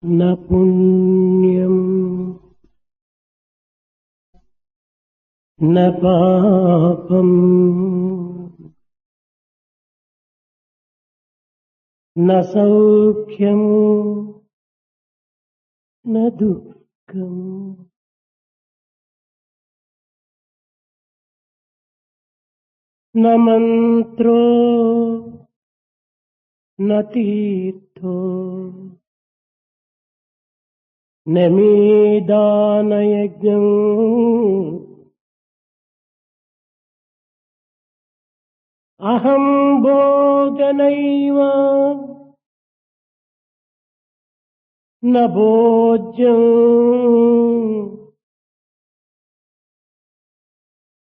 न पुण्यम् न पापम् न सौख्यम् न दुःखम् न मन्त्रो न तीर्थो न मेदानयज्ञम् अहं भोजनैव न भोज्यम्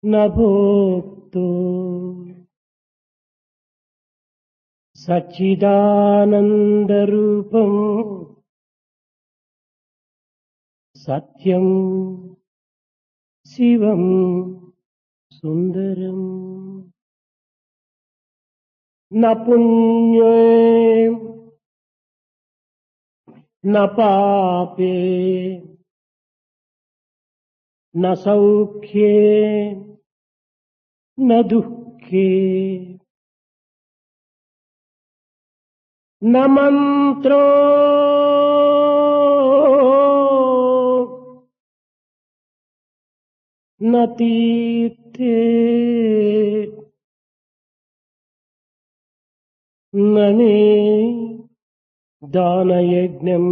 न भोक्तो सच्चिदानन्दरूपम् सत्यं शिवं सुन्दरम् न पुण्ये न पापे न सौख्ये न दुःखे न मन्त्रो न तीर्थे न मे दानयज्ञम्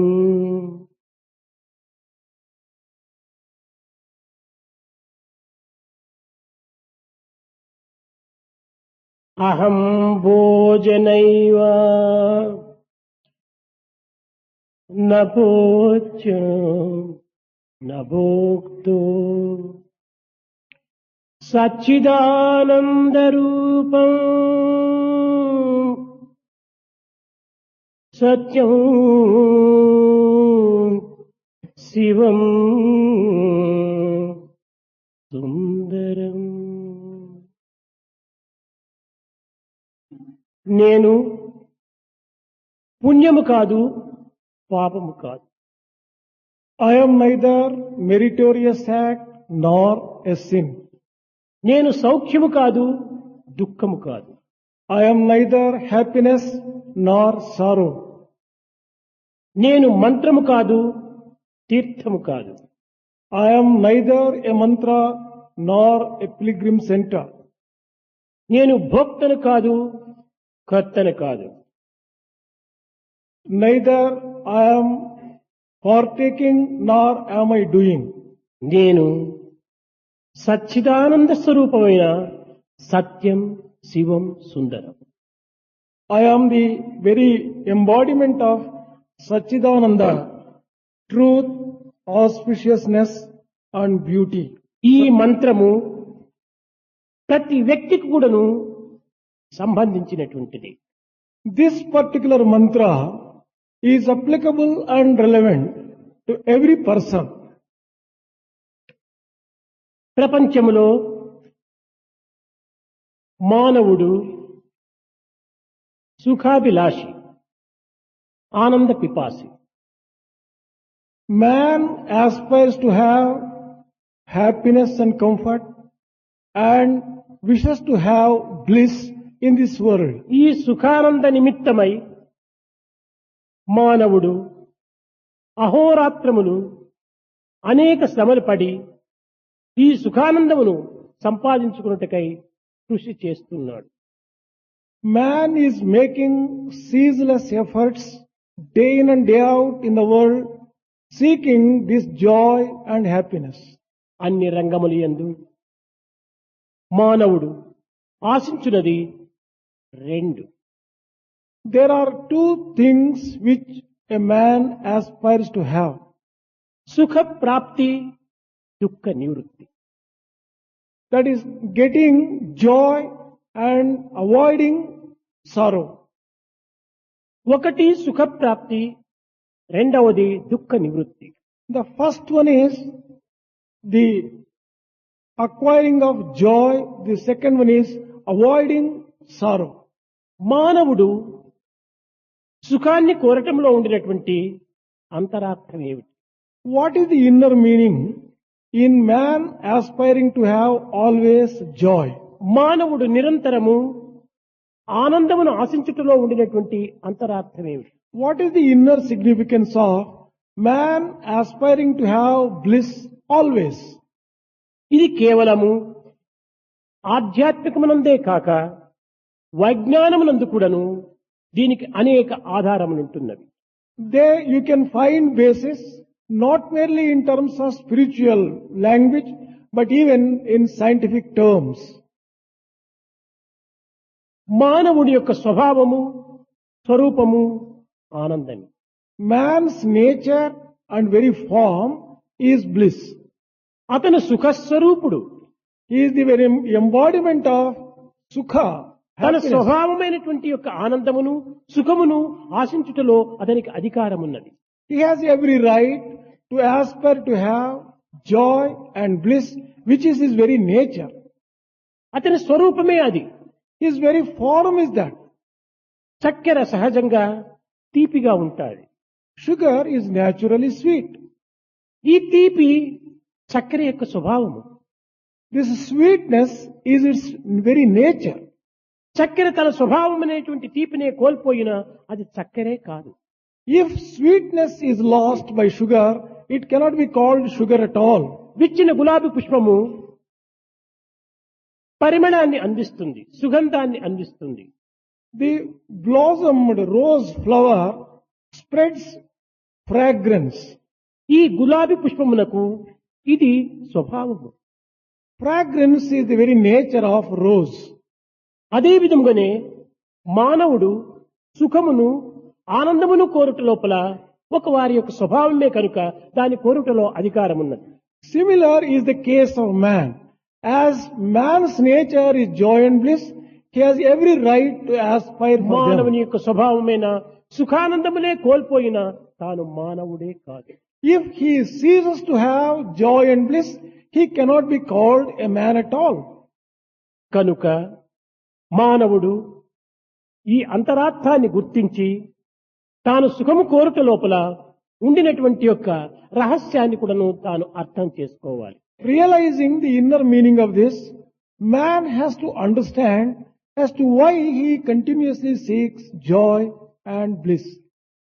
अहं भोजनैव न भोज्यम् न भोक्तो सच्चिदानन्दरूपम् सत्यं शिवं సుందరం. నేను పుణ్యము కాదు పాపము కాదు. I am neither meritorious act nor a sin. నేను సౌఖ్యము కాదు దుఃఖము కాదు. I am neither happiness nor sorrow. నేను మంత్రము కాదు తీర్థము కాదు. I am neither a mantra nor a pilgrim center. నేను భోక్తను కాదు కర్తను కాదు. Neither I am partaking nor am I doing. నేను సచ్చిదానంద స్వరూపమైన సత్యం శివం సుందరం. I am the very embodiment of Satchidananda, truth, auspiciousness and beauty. ఈ మంత్రము ప్రతి వ్యక్తికి కూడాను సంబంధించినటువంటిది. This particular mantra is applicable and relevant to every person. ప్రపంచములో మానవుడు సుఖాభిలాషి ఆనంద పిపాసి. Man aspires to have happiness and comfort and wishes to have bliss in this world. ఈ సుఖానంద నిమిత్తమై మానవుడు అహోరాత్రములు అనేక శ్రమలు పడి ఈ సుఖానందమును సంపాదించుకున్నట్టుకై కృషి చేస్తున్నాడు. Man is making ceaseless efforts day in and day out in the world, seeking this joy and happiness. అన్ని రంగములు యందు మానవుడు ఆశించున్నది రెండు. There are two things which a man aspires to have. సుఖ ప్రాప్తి దుఃఖ నివృత్తి. That is getting joy and avoiding sorrow. ఒకటి సుఖ ప్రాప్తి, రెండవది దుఃఖ నివృత్తి. The first one is the acquiring of joy. The second one is avoiding sorrow. మానవుడు సుఖాన్ని కోరటంలో ఉండినటువంటి అంతరార్థం ఏమిటి? What is the inner meaning in man aspiring to have always joy? మానవుడు నిరంతరము ఆనందమును ఆశించుటలో ఉండినటువంటి అంతరార్థం ఏమిటి? What is the inner significance of man aspiring to have bliss always? ఇది కేవలము ఆధ్యాత్మికమునందే కాక వైజ్ఞానమునందు కూడాను దీనికి అనేక ఆధారములుంటున్నవి. There you can find basis not merely in terms of spiritual language, but even in scientific terms. మానవుడి యొక్క స్వభావము స్వరూపము ఆనందమే. Man's nature and very form is bliss. అతను సుఖస్వరూపుడు. He is the very embodiment of sukha. తన happiness. స్వభావమైనటువంటి యొక్క ఆనందమును సుఖమును ఆశించుటలో అతనికి అధికారం ఉన్నది. He has every right to aspire to have joy and bliss, which is his very nature. అతని స్వరూపమే అది. His very form is that. చక్కెర సహజంగా తీపిగా ఉంటాది. Sugar is naturally sweet. ఈ తీపి చక్కెర యొక్క స్వభావము. This sweetness is its very nature. చక్కెర తన స్వభావం అనేటువంటి తీపినే కోల్పోయినా అది చక్కెరే కాదు. If sweetness is lost by sugar, it cannot be called sugar at all. విచ్చిన గులాబీ పుష్పము పరిమళాన్ని అందిస్తుంది, సుగంధాన్ని అందిస్తుంది. The blossomed rose flower spreads fragrance. ఈ గులాబీ పుష్పమునకు ఇది స్వభావము. Fragrance is the very nature of rose. అదే విధంగానే మానవుడు సుఖమును ఆనందమును కోరుట లోపల ఒక వారి యొక్క స్వభావమే కనుక దాని కోరుటలో అధికారం ఉన్నది. Similar is the case of man. As man's nature is joy and bliss, he has every right to aspire for మానవుని them. యొక్క స్వభావమైన సుఖానందమునే కోల్పోయినా తాను మానవుడే కాదు. If he ceases to have joy and bliss, he cannot be called a man at all. కనుక మానవుడు ఈ అంతరార్థాన్ని గుర్తించి తాను సుఖము కోరుట లోపల ఉండినటువంటి యొక్క రహస్యాన్ని కూడాను తాను అర్థం చేసుకోవాలి. Realizing the inner meaning of this, man has to understand as to why he continuously seeks joy and bliss.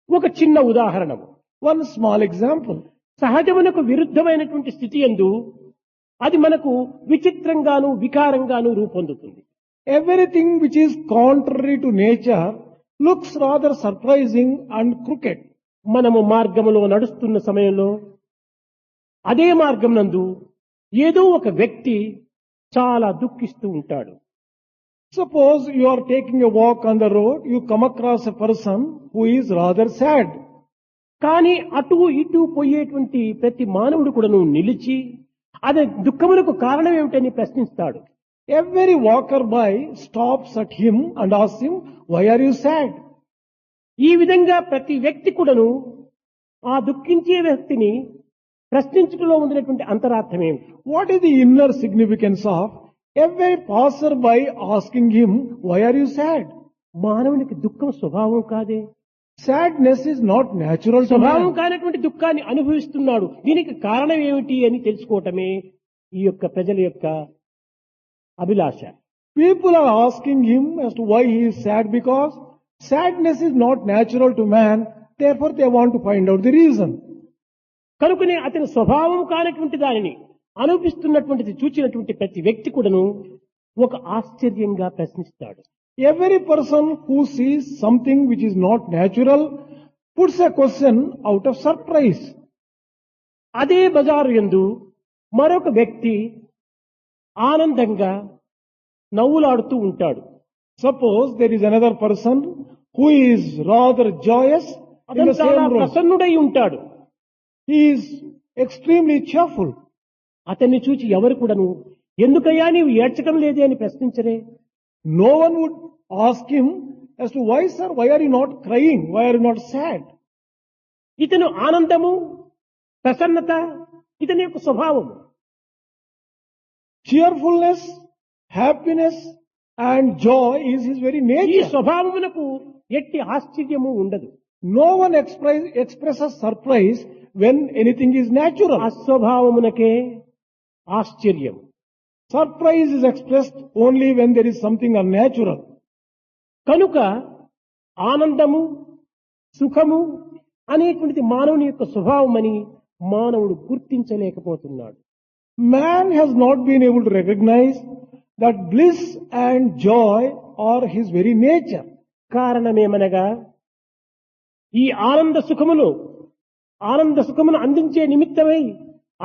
ఒక చిన్న ఉదాహరణ, One small example. సహజమునకు విరుద్ధమైనటువంటి స్థితి యందు అది మనకు విచిత్రంగాను వికారంగాను రూపొందుతుంది. Everything which is contrary to nature looks rather surprising and crooked. మనము మార్గములో నడుస్తున్న సమయంలో అదే మార్గం నందు ఏదో ఒక వ్యక్తి చాలా దుఃఖిస్తూ ఉంటాడు. Suppose you are taking a walk on the road, you come across a person who is rather sad. కానీ అటు ఇటు పోయేటువంటి ప్రతి మానవుడు కూడాను నిలిచి అదే దుఃఖమునకు కారణం ఏమిటని ప్రశ్నిస్తాడు. Every walker by stops at him and asks him, "Why are you sad?" ఈ విధంగా ప్రతి వ్యక్తి కూడాను ఆ దుఃఖించే వ్యక్తిని ప్రశ్నించడంలో ఉండినటువంటి అంతరార్థం ఏమిటి? What is the inner significance of every passerby asking him, "Why are you sad?" మానవునికి దుఃఖం స్వభావం కాదే. Sadness is not natural to స్వభావం man. కానటువంటి దుఃఖాన్ని అనుభవిస్తున్నాడు. దీనికి కారణం ఏమిటి అని తెలుసుకోవటమే ఈ యొక్క ప్రజల యొక్క అభిలాష. People are asking him as to why he is sad because sadness is not natural to man. Therefore, they want to find out the reason. కనుకనే అతని స్వభావం కానటువంటి దానిని అనుభవిస్తున్నటువంటిది చూచినటువంటి ప్రతి వ్యక్తి కూడాను ఒక ఆశ్చర్యంగా ప్రశ్నిస్తాడు. Every person who sees something which is not natural puts a question out of surprise. అదే బజారు యందు మరొక వ్యక్తి ఆనందంగా నవ్వులాడుతూ ఉంటాడు. Suppose there is another person who is rather joyous in అతను the చాలా same room. ప్రసన్నుడై ఉంటాడు. He is extremely cheerful. అతన్ని చూచి ఎవరు కూడాను ఎందుకయ్యా నీవు ఏడ్చడం లేదే అని ప్రశ్నించరే. No one would ask him as to why, sir, why are you not crying? Why are you not sad? ఇతను ఆనందము ప్రసన్నత ఇతని యొక్క స్వభావము. Cheerfulness, happiness and joy is his very ఈ nature. స్వభావమునకు ఎట్టి ఆశ్చర్యము ఉండదు. No one expresses surprise when anything is natural. అస్వభావమునకే ఆశ్చర్యం. Surprise is expressed only when there is something unnatural. కనుక ఆనందము సుఖము అనేటువంటిది మానవుని యొక్క స్వభావమని మానవుడు గుర్తించలేకపోతున్నాడు. Man has not been able to recognize that bliss and joy are his very nature. కారణమేమనగా ఈ ఆనంద సుఖమును అందించే నిమిత్తమై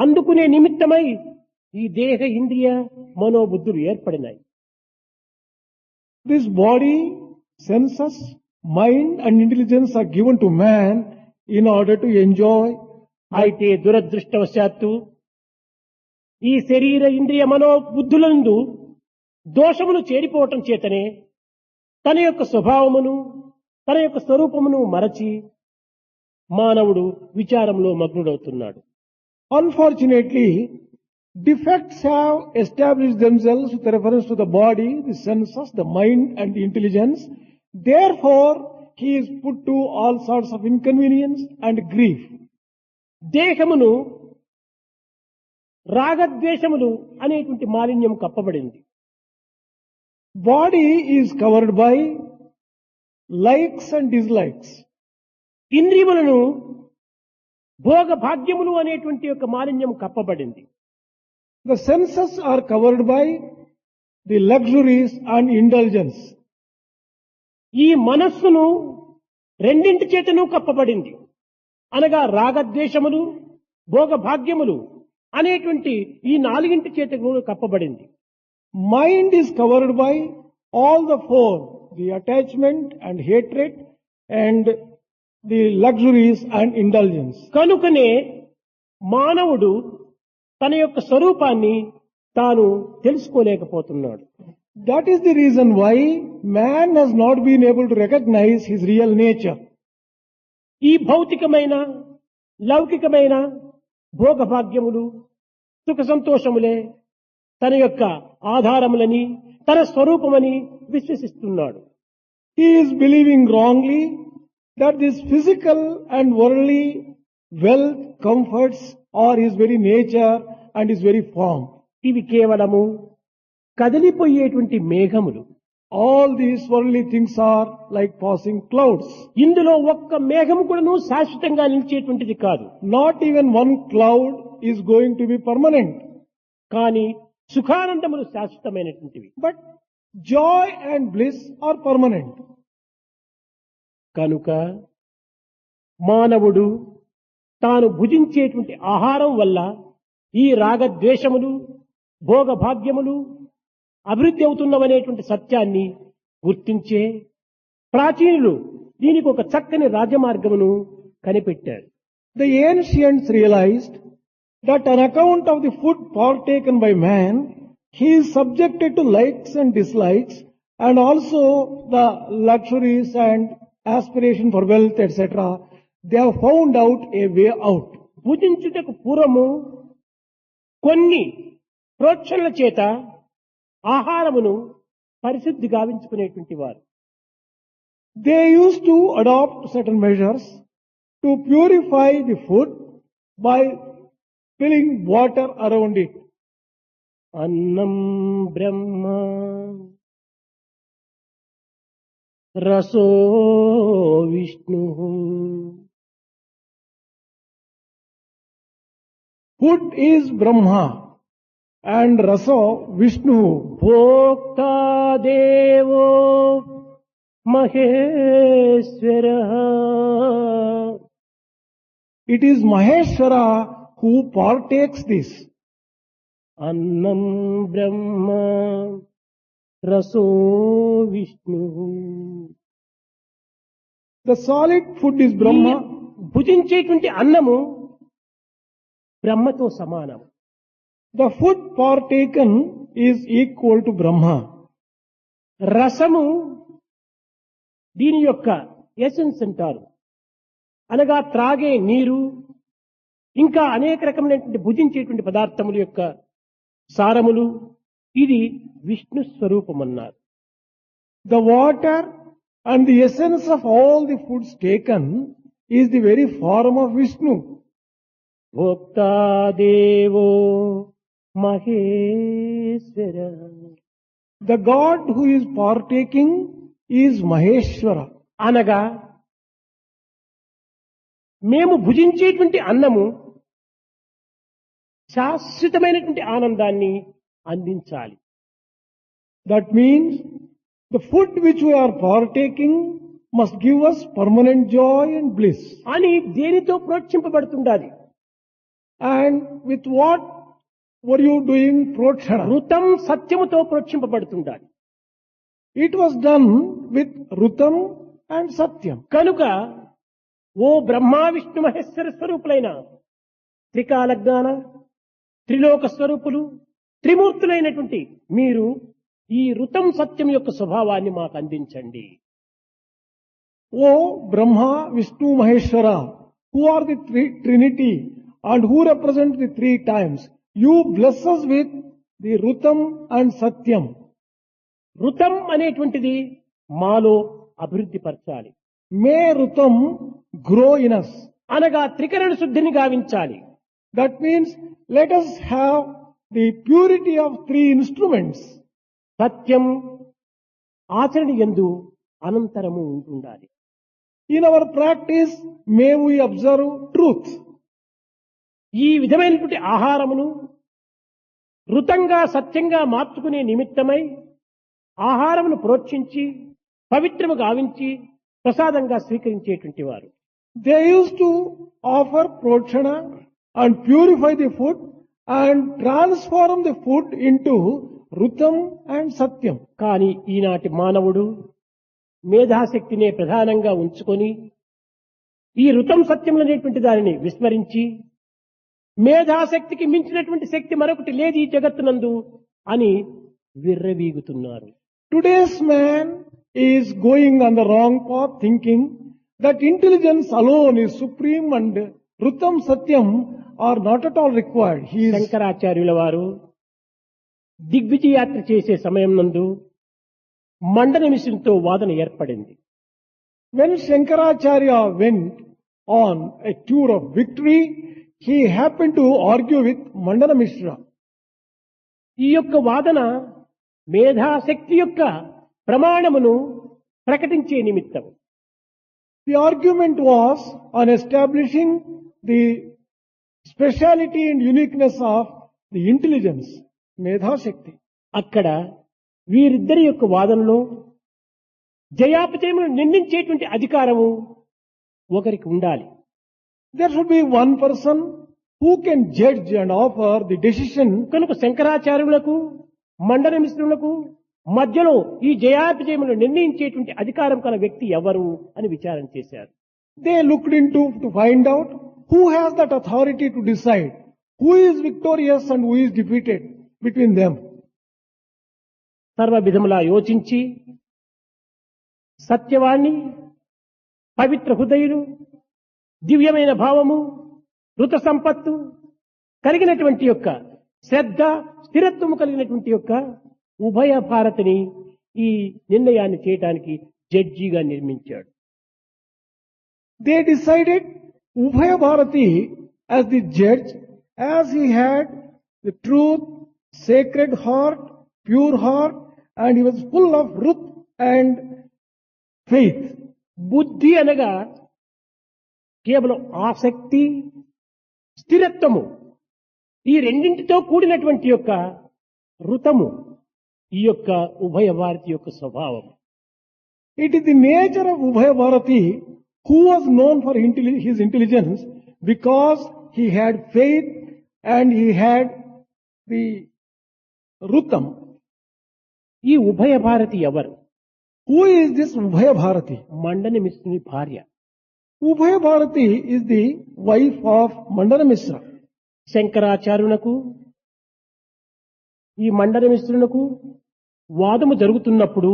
అందుకునే నిమిత్తమై ఈ దేహ ఇంద్రియ మనోబుద్ధులు ఏర్పడినాయి. This body, senses, mind and intelligence are given to man in order to enjoy. అయితే దురదృష్టవశాత్తు ఈ శరీర ఇంద్రియ మనోబుద్ధులందు దోషములు చేరిపోవటం చేతనే తన యొక్క స్వభావమును తన యొక్క స్వరూపమును మరచి మానవుడు విచారంలో మగ్నుడవుతున్నాడు. Unfortunately, defects have established themselves with reference to the body, the senses, the mind and the intelligence. Therefore, he is put to all sorts of inconvenience and grief. దేహమును రాగద్వేషములు అనేటువంటి మాలిన్యం కప్పబడింది. Body is covered by likes and dislikes. ఇంద్రియములను భోగ భాగ్యములు అనేటువంటి యొక్క మాలిన్యం కప్పబడింది. The senses are covered by the luxuries and indulgence. ఈ మనస్సును రెండింటి చేతను కప్పబడింది. అనగా రాగద్వేషములు భోగ భాగ్యములు అనేటువంటి ఈ నాలుగింటి చేత కూడా కప్పబడింది. Mind is covered by all the four, the attachment and hatred and the luxuries and indulgence. కనుకనే మానవుడు తన యొక్క స్వరూపాన్ని తాను తెలుసుకోలేకపోతున్నాడు. That is the reason why man has not been able to recognize his real nature. ఈ భౌతికమైన లౌకికమైన భోగభాగ్యములు సుఖ సంతోషములే తన యొక్క ఆధారములని తన స్వరూపమని విశ్వసిస్తున్నాడు. He is believing wrongly that this physical and worldly wealth, comforts are his very nature and his very form. ఇవి కేవలము కదిలిపోయేటువంటి మేఘములు. All these worldly things are like passing clouds. ఇందులో ఒక్క మేఘము కూడాను శాశ్వతంగా నిలిచేటువంటిది కాదు. Not even one cloud is going to be permanent. కానీ సుఖానందములు శాశ్వతమైనటువంటివి. But joy and bliss are permanent. కనుక మానవుడు తాను భుజించేటువంటి ఆహారం వల్ల ఈ రాగద్వేషములు భోగ భాగ్యములు అభివృద్ధి అవుతున్నవనేటువంటి సత్యాన్ని గుర్తించే ప్రాచీనులు దీనికి ఒక చక్కని రాజమార్గమును కనిపెట్టారు. The ancients realized that on account of the food partaken by man, he is subjected to likes and dislikes and also the luxuries and aspiration for wealth, etc. They have found out a way out. భుజించుటకు పూర్వము కొన్ని ప్రోక్షణల చేత ఆహారమును పరిశుద్ధి గావించుకునేటువంటి వారు. They used to adopt certain measures to purify the food by filling water around it. అన్నం బ్రహ్మ రసో Vishnu. Food is Brahma and Raso Vishnu. భోక్తా దేవో Maheshwara. It is Maheshwara who partakes this. అన్నం బ్రహ్మ రసో Vishnu. The solid food is Brahma. భుజించేటువంటి అన్నము బ్రహ్మతో సమానం. The food partaken is equal to Brahma. రసము దీని యొక్క essence అంటారు. అనగా త్రాగే నీరు ఇంకా అనేక రకమైనటువంటి భుజించేటువంటి పదార్థముల యొక్క సారములు ఇది విష్ణు స్వరూపం అన్నారు. The water And the essence of all the foods taken is the very form of Vishnu. భోక్తా దేవో Maheshwara. The God who is partaking is Maheshwara. అనగా మేము భుజించేటువంటి అన్నము శాశ్వతమైనటువంటి ఆనందాన్ని అందించాలి. That means the food which we are partaking must give us permanent joy and bliss. అని దేనితో ప్రోత్సహింపబడుతుండాలి? And with what were you doing protshana? ఋతం సత్యముతో ప్రోత్సహింపబడుతుండాలి. It was done with Rutam and Satyam. కనుక ఓ బ్రహ్మా విష్ణు మహేశ్వర స్వరూపులైన త్రికాలజ్ఞాన త్రిలోక స్వరూపులు త్రిమూర్తులైనటువంటి మీరు ఈ ఋతం సత్యం యొక్క స్వభావాన్ని మాకు అందించండి. O Brahma, Vishnu, Maheshwara, who are the Trinity and who represent the three times, you bless us with the Rutam and Satyam. ఋతం అనేటువంటిది మాలో అభివృద్ధి పరచాలి. May Rutam grow in us. అనగా త్రికరణ శుద్ధిని గావించాలి. That means let us have the purity of three instruments. సత్యం ఆచరణ యందు అనంతరము ఉంటుండాలి. In our practice, may we observe truth. ఈ విధమైనటువంటి ఆహారమును ఋతంగా సత్యంగా మార్చుకునే నిమిత్తమై ఆహారమును ప్రోక్షించి పవిత్రము గావించి ప్రసాదంగా స్వీకరించేటువంటి వారు. They used to offer protshana and purify the food and transform the food into Rutam and Satyam. కానీ ఈనాటి మానవుడు మేధాశక్తినే ప్రధానంగా ఉంచుకొని ఈ ఋతం సత్యములనేటువంటి దానిని విస్మరించి మేధాశక్తికి మించినటువంటి శక్తి మరొకటి లేదు ఈ జగత్తునందు అని విర్రవీగుతున్నారు. Today's man is going on the wrong path thinking that intelligence alone is supreme and Rutam Satyam are not at all required. He is శంకరాచార్యుల వారు దిగ్విజయ యాత్ర చేసే సమయం నందు మండన మిశ్రునితో వాదన ఏర్పడింది. When Shankaracharya went on a tour of victory, he happened to argue with Mandana Mishra. ఈ యొక్క వాదన మేధాశక్తి యొక్క ప్రమాణమును ప్రకటించే నిమిత్తం. The argument was on establishing the speciality and uniqueness of the intelligence, Medha Shakti. అక్కడ వీరిద్దరి యొక్క వాదనలో జయాపజయములను నిర్ణయించేటువంటి అధికారము ఒకరికి ఉండాలి. There should be one person who can judge and offer the decision. కనుక శంకరాచార్యులకు మండన మిశ్రులకు మధ్యలో ఈ జయాపజయములను నిర్ణయించేటువంటి అధికారం కల వ్యక్తి ఎవరు అని విచారణ చేశారు. They looked into to find out who has that authority to decide who is victorious and who is defeated between them. సర్వ విధములా యోచించి సత్యవాణి పవిత్ర హృదయులు దివ్యమైన భావము ఋత సంపత్తు కలిగినటువంటి యొక్క శ్రద్ధ స్థిరత్వము కలిగినటువంటి యొక్క ఉభయ భారతిని ఈ నిర్ణయాన్ని చేయడానికి జడ్జిగా నిర్మించాడు. They decided Ubhaya Bharati as the judge, as he had the truth, sacred heart, pure heart, and he was full of ruth and faith. బుద్ధి అనగా కేవలం ఆసక్తి స్థిరత్వము ఈ రెండింటితో కూడినటువంటి యొక్క ఋతము ఈ యొక్క ఉభయ భారతి యొక్క స్వభావం. It is the nature of Ubhaya Bharati who was known for his intelligence because he had faith and he had the Rutam. ఈ ఉభయ భారతి ఎవరు? Who is this Ubhaya Bharati? మండన మిశ్రుని భార్య. Ubhaya Bharati is the wife of Mandana Mishra. శంకరాచార్యునకు ఈ మండన మిశ్రునకు వాదము జరుగుతున్నప్పుడు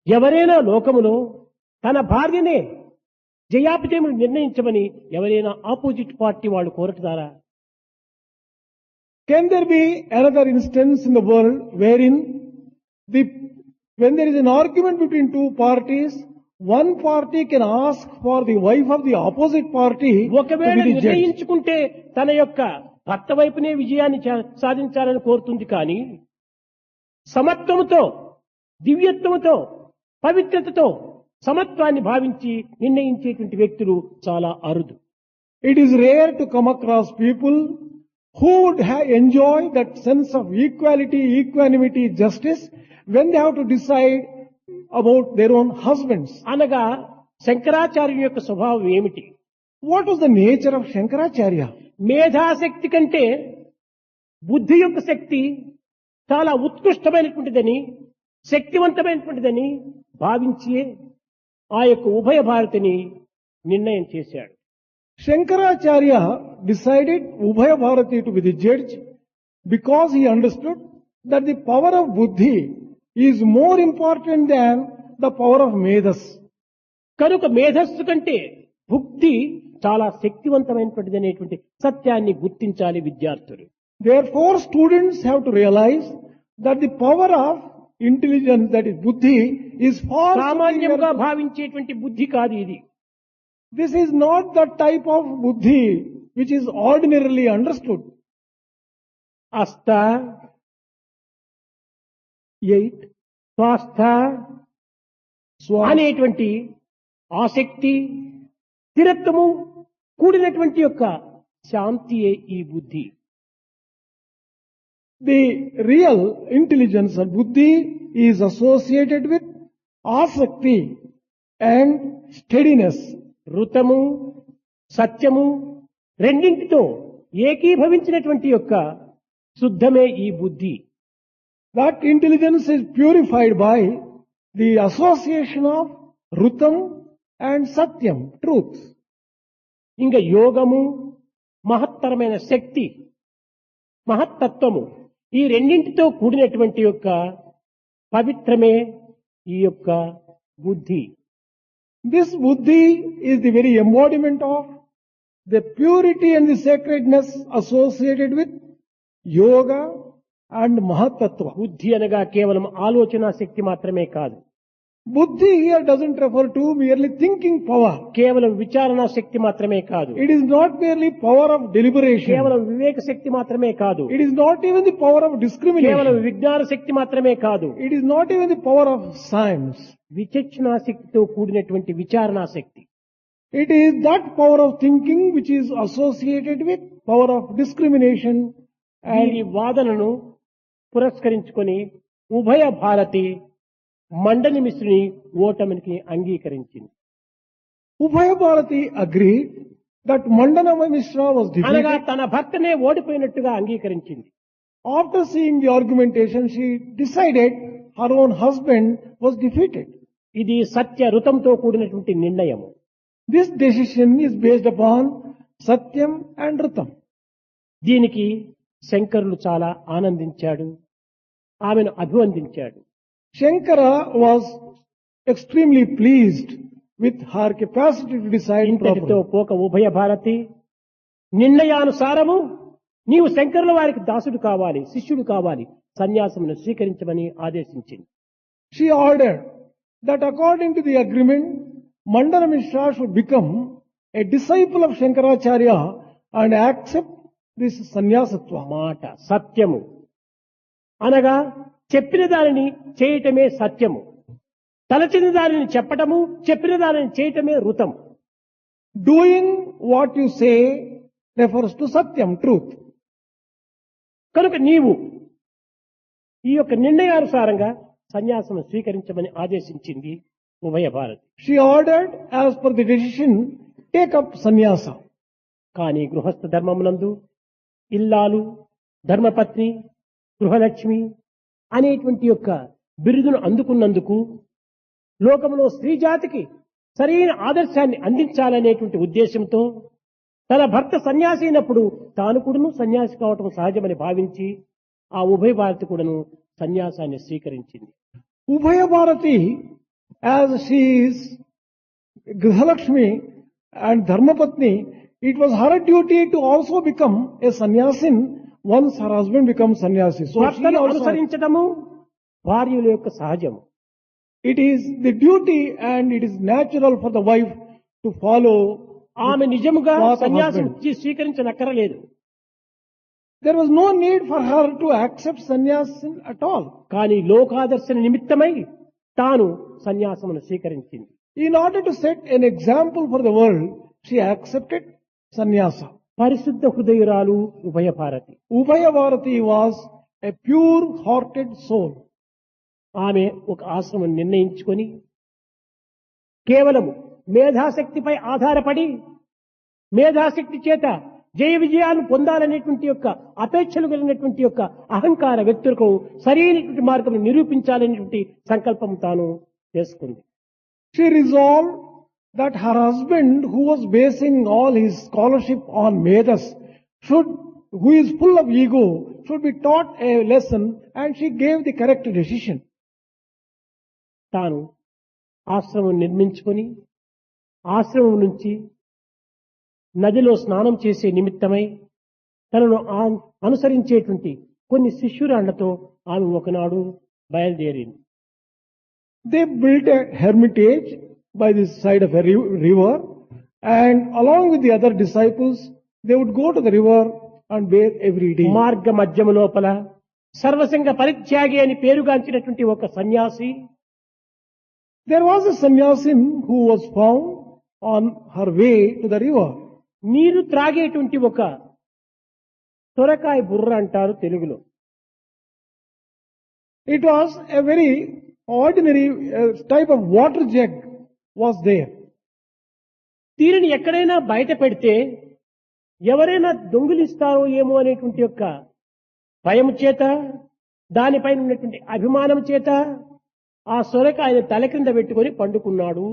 ఎవరైనా లోకములో తన భార్యనే జయాపజయములు నిర్ణయించమని ఎవరైనా ఆపోజిట్ పార్టీ వాళ్ళు కోరటారా? Can there be another instance in the world wherein when there is an argument between two parties, one party can ask for the wife of the opposite party to ఒకవేళ be the judge. నిర్ణయించుకుంటే తన యొక్క భర్త వైపునే విజయాన్ని సాధించాలని కోరుతుంది కానీ సమత్వముతో, దివ్యత్వముతో, పవిత్రతతో సమత్వాన్ని భావించి నిర్ణయించేటువంటి వ్యక్తులు చాలా అరుదు. It is rare to come across people who would enjoy that sense of equality, equanimity, justice when they have to decide about their own husbands. అనగా శంకరాచార్యుని యొక్క స్వభావం ఏమిటి? What was the nature of Shankaracharya? మేధాశక్తి కంటే బుద్ధి యొక్క శక్తి చాలా ఉత్కృష్టమైనటువంటిదని, శక్తివంతమైనటువంటిదని భావించి ఆ యొక్క ఉభయ భారతిని నిర్ణయం చేశాడు. Shankaracharya decided Ubhaya Bharati to be the judge because he understood that the power of buddhi is more important than the power of medas. కనుక మేధస్సు కంటే బుద్ధి చాలా శక్తివంతమైనటువంటిది అనేటువంటి సత్యాన్ని గుర్తించాలి విద్యార్థులు. Therefore, students have to realize that the power of intelligence, that is buddhi, is far సామాన్యంగా superior. భావించేటువంటి బుద్ధి కాదు ఇది. This is not the type of buddhi which is ordinarily understood. అస్థ 8 స్వాస్థ అనేటువంటి ఆసక్తి, స్థిరత్వము కూడినటువంటి యొక్క శాంతియే ఈ బుద్ధి. The real intelligence or buddhi is associated with asakti and steadiness. ఋతము, సత్యము రెండింటితో ఏకీభవించినటువంటి యొక్క శుద్ధమే ఈ బుద్ధి. That intelligence is purified by the association of rutam and satyam, truth. ఇంకా యోగము, మహత్తరమైన శక్తి, మహత్తత్వము ఈ రెండింటితో కూడినటువంటి యొక్క పవిత్రమే ఈ యొక్క బుద్ధి. This buddhi is the very embodiment of the purity and the sacredness associated with yoga and mahatattva. బుద్ధి అనగా కేవలం ఆలోచన శక్తి మాత్రమే కాదు, Buddhi here doesn't refer to merely thinking power. కేవలం విచారణ శక్తి మాత్రమే కాదు, It is not merely power of deliberation. కేవలం వివేక శక్తి మాత్రమే కాదు, It is not even the power of కేవలం discrimination. విజ్ఞాన శక్తి మాత్రమే కాదు, It is not even the power of science. విచక్షణా శక్తితో కూడినటువంటి విచారణా శక్తి. It is that power of thinking which is associated with power of discrimination వీరి and వాదనను పురస్కరించుకొని ఉభయ భారతి మండలి మిశ్రుని ఓటమికి అంగీకరించింది. Ubhaya Bharati agreed that Mandana Mishra was అనగా defeated. తన భర్తనే ఓడిపోయినట్టుగా అంగీకరించింది. After seeing the argumentation, she decided her own husband was defeated. ఇది సత్య ఋతంతో కూడినటువంటి నిర్ణయం. This decision is based upon Satyam and Ritam. దీనికి శంకరులు చాలా ఆనందించాడు, ఆమెను అభివందించాడు. Shankara was extremely pleased with her capacity to decide ఇంతటితో properly. పోక ఉభయ భారతి నిర్ణయానుసారము నీవు శంకరుల వారికి దాసుడు కావాలి, శిష్యుడు కావాలి, సన్యాసమును స్వీకరించమని ఆదేశించింది. She ordered that according to the agreement, Mandana Mishra should become a disciple of Shankaracharya and accept this sannyasatva. మాట సత్యము అనగా చెప్పిన దానిని చేయటమే సత్యము, తలచిన దానిని చెప్పటము, చెప్పిన దానిని చేయటమే ఋతం. Doing what you say refers to Satyam, truth. కనుక నీవు ఈ యొక్క నిర్ణయానుసారంగా సన్యాసం స్వీకరించమని ఆదేశించింది ఉభయ Bharati. She ordered, as per the decision, take up sannyasa. కానీ గృహస్థ ధర్మమునందు ఇల్లాలు, ధర్మపత్ని, గృహలక్ష్మి అనేటువంటి యొక్క బిరుదును అందుకున్నందుకు లోకంలో స్త్రీ జాతికి సరైన ఆదర్శాన్ని అందించాలనేటువంటి ఉద్దేశంతో తన భర్త సన్యాసి అయినప్పుడు తాను కూడాను సన్యాసి కావటం సహజమని భావించి ఆ ఉభయ భారతి కూడాను సన్యాసాన్ని స్వీకరించింది. Ubhaya Bharati, as she is Grihalakshmi and Dharmapatni, it was her duty to also become a sannyasin once her husband becomes sannyasi. So she భర్తను also, అనుసరించటము భార్యల యొక్క సహజము. It is the duty and it is natural for the wife to follow. ఆమె నిజముగా path of సన్యాసం husband. స్వీకరించనక్కరలేదు. There was no need for her to accept sannyas at all. కానీ లోకాదర్శన నిమిత్తమై తాను సన్యాసమును స్వీకరించింది. In order to set an example for the world, she accepted sannyasa. పరిశుద్ధ హృదయురాలు Ubhaya Bharati. Ubhaya Bharati was a pure-hearted soul. ఆమె ఒక ఆశ్రమం నిర్ణయించుకొని కేవలము మేధాశక్తిపై ఆధారపడి మేధాశక్తి చేత జయ విజయాలను పొందాలనేటువంటి యొక్క అపేక్షలు కలిగినటువంటి యొక్క అహంకార వ్యక్తులకు సరైనటువంటి మార్గం నిరూపించాలనేటువంటి సంకల్పం తాను చేసుకుంది. She resolved that her husband, who was basing all his scholarship on Vedas, who is full of ego, should be taught a lesson, and she gave the correct decision. తాను ఆశ్రమం నిర్మించుకొని ఆశ్రమం నుంచి నదిలో స్నానం చేసే నిమిత్తమై తనను అనుసరించేటువంటి కొన్ని శిష్యురాళ్లతో ఆమె ఒకనాడు బయలుదేరింది. They built a hermitage by the side of a river, and along with the other disciples, they would go to the river and bathe every day. మార్గ మధ్యము లోపల సర్వసంగ పరిత్యాగి అని పేరుగాంచినటువంటి ఒక సన్యాసి There was a sannyasin who was found on her way to the river. నీరు త్రాగేటువంటి ఒక సొరకాయ బుర్ర అంటారు తెలుగులో. It was a very ordinary type of water jug was there. దీనిని ఎక్కడైనా బయట పెడితే ఎవరైనా దొంగిలిస్తారో ఏమో అనేటువంటి యొక్క భయం చేత దానిపైన ఉన్నటువంటి అభిమానం చేత ఆ సొరకాయని తల క్రింద పెట్టుకొని పండుకున్నాడు